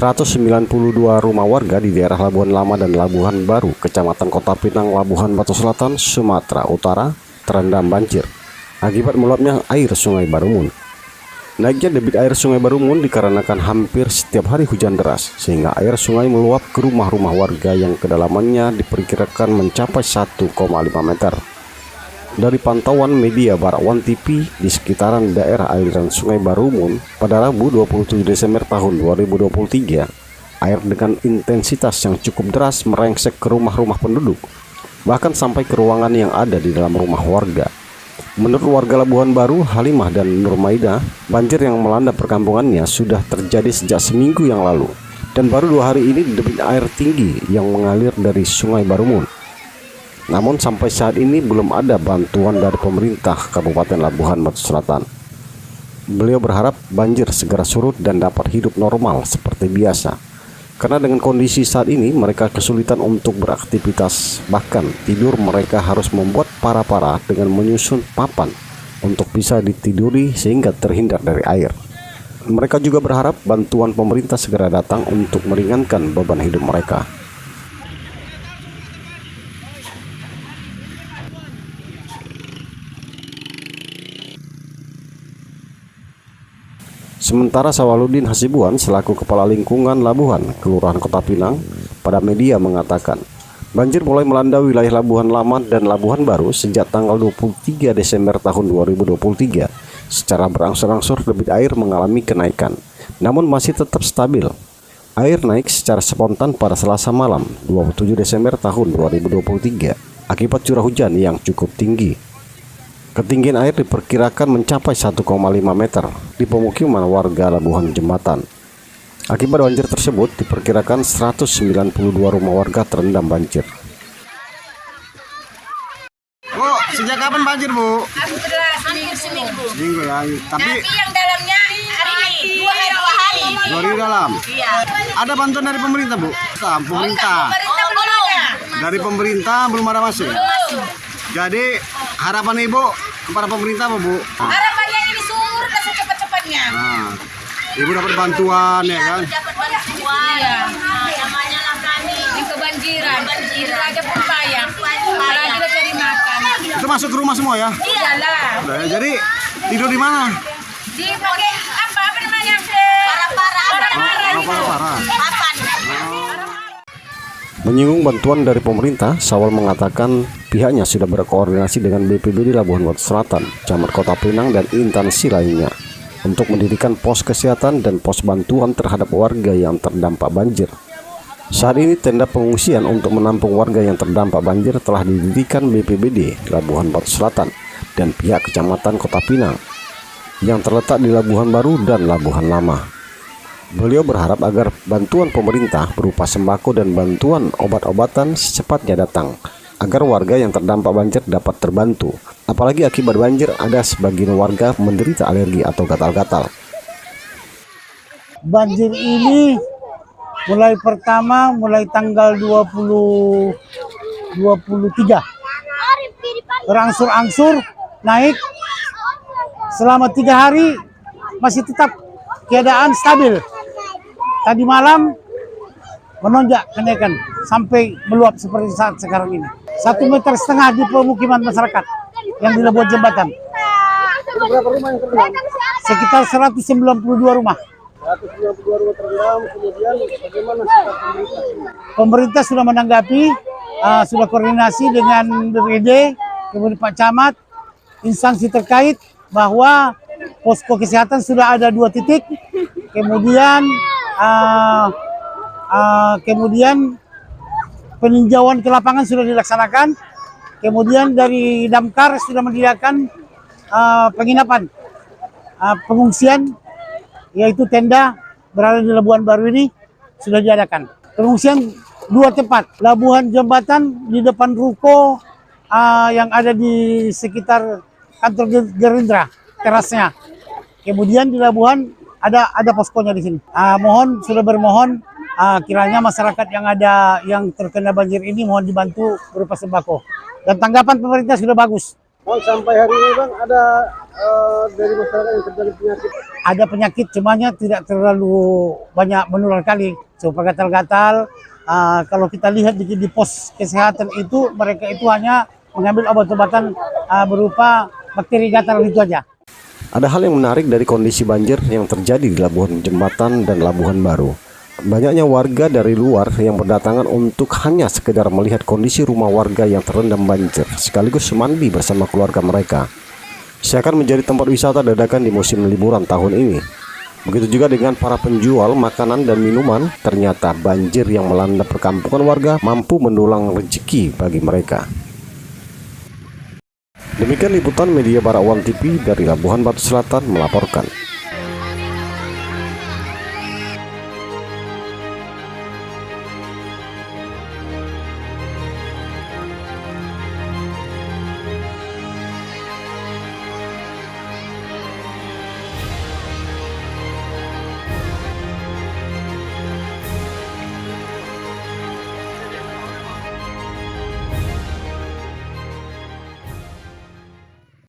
192 rumah warga di daerah Labuhan Lama dan Labuhan Baru, Kecamatan Kota Pinang, Labuhan Batu Selatan, Sumatera Utara, terendam banjir akibat meluapnya air Sungai Barumun. Naiknya debit air Sungai Barumun dikarenakan hampir setiap hari hujan deras, sehingga air sungai meluap ke rumah-rumah warga yang kedalamannya diperkirakan mencapai 1,5 meter. Dari pantauan media Barakwan TV di sekitaran daerah aliran Sungai Barumun pada Rabu 27 Desember tahun 2023, air dengan intensitas yang cukup deras merengsek ke rumah-rumah penduduk, bahkan sampai ke ruangan yang ada di dalam rumah warga. Menurut warga Labuhan Baru, Halimah dan Nurmaida, banjir yang melanda perkampungannya sudah terjadi sejak seminggu yang lalu, dan baru 2 hari ini debit air tinggi yang mengalir dari Sungai Barumun. Namun sampai saat ini belum ada bantuan dari pemerintah Kabupaten Labuhan Batu Selatan. Beliau berharap banjir segera surut dan dapat hidup normal seperti biasa. Karena dengan kondisi saat ini mereka kesulitan untuk beraktivitas, bahkan tidur mereka harus membuat para-para dengan menyusun papan untuk bisa ditiduri sehingga terhindar dari air. Mereka juga berharap bantuan pemerintah segera datang untuk meringankan beban hidup mereka. Sementara Sawaludin Hasibuan selaku Kepala Lingkungan Labuhan, Kelurahan Kota Pinang, pada media mengatakan, banjir mulai melanda wilayah Labuhan Lama dan Labuhan Baru sejak tanggal 23 Desember tahun 2023. Secara berangsur-angsur debit air mengalami kenaikan, namun masih tetap stabil. Air naik secara spontan pada Selasa malam 27 Desember tahun 2023 akibat curah hujan yang cukup tinggi. Ketinggian air diperkirakan mencapai 1,5 meter di pemukiman warga Labuhan Jembatan. Akibat banjir tersebut, diperkirakan 192 rumah warga terendam banjir. Bu, sejak kapan banjir, Bu? Alhamdulillah seminggu. Seminggu ya. Tapi yang dalamnya hari ini 2 hari. 2 hari dalam. Iya. Ada bantuan dari pemerintah, Bu? Pemerintah. Pemerintah belum ada. Dari pemerintah belum ada masuk. Jadi harapan Ibu kepada pemerintah apa, Bu? Harapannya ini surut secepat-cepatnya. Nah, Ibu dapat bantuan ya kan? Dapat bantuan. Iya. Namanya lah kami yang kebanjiran. Banjir aja pun payah. Malah juga cari makan. Itu masuk ke rumah semua ya? Iyalah. Udah ya. Jadi tidur di mana? Dipakai apa namanya? Parah-parah. Papan. Menyinggung bantuan dari pemerintah, Sawal mengatakan pihaknya sudah berkoordinasi dengan BPBD Labuhan Batu Selatan, Camat Kota Pinang, dan instansi lainnya untuk mendirikan pos kesehatan dan pos bantuan terhadap warga yang terdampak banjir. Saat ini tenda pengungsian untuk menampung warga yang terdampak banjir telah didirikan BPBD Labuhan Batu Selatan dan pihak Kecamatan Kota Pinang yang terletak di Labuhan Baru dan Labuhan Lama. Beliau berharap agar bantuan pemerintah berupa sembako dan bantuan obat-obatan secepatnya datang, agar warga yang terdampak banjir dapat terbantu. Apalagi akibat banjir ada sebagian warga menderita alergi atau gatal-gatal. Banjir ini mulai tanggal 23 berangsur-angsur naik selama 3 hari masih tetap keadaan stabil. Tadi malam menonjak kenaikan sampai meluap seperti saat sekarang ini. 1,5 meter di pemukiman masyarakat yang di Labuhan Jembatan. Berapa rumah yang terendam? Sekitar 192 rumah. 192 rumah terendam, kemudian bagaimana sikap pemerintah? Pemerintah sudah menanggapi, sudah koordinasi dengan BPD, kemudian Pak Camat, instansi terkait bahwa posko kesehatan sudah ada 2 titik, kemudian peninjauan ke lapangan sudah dilaksanakan, kemudian dari Damkar sudah menyediakan penginapan, pengungsian, yaitu tenda berada di Labuhan Baru ini sudah diadakan. Pengungsian 2 tempat, Labuhan Jembatan di depan ruko yang ada di sekitar kantor Gerindra, terasnya. Kemudian di Labuhan ada poskonya di sini. Sudah bermohon kiranya masyarakat yang terkena banjir ini mohon dibantu berupa sembako. Dan tanggapan pemerintah sudah bagus. Sampai hari ini Bang ada dari masyarakat yang terjadi penyakit? Ada penyakit, cumanya tidak terlalu banyak menular kali. Coba gatal-gatal. Kalau kita lihat di pos kesehatan itu, mereka itu hanya mengambil obat-obatan berupa bakteri gatal itu aja. Ada hal yang menarik dari kondisi banjir yang terjadi di Labuhan Jembatan dan Labuhan Baru. Banyaknya warga dari luar yang berdatangan untuk hanya sekedar melihat kondisi rumah warga yang terendam banjir, sekaligus mandi bersama keluarga mereka. Seakan menjadi tempat wisata dadakan di musim liburan tahun ini. Begitu juga dengan para penjual makanan dan minuman, ternyata banjir yang melanda perkampungan warga mampu mendulang rezeki bagi mereka. Demikian liputan media Barak One TV dari Labuhan Batu Selatan melaporkan.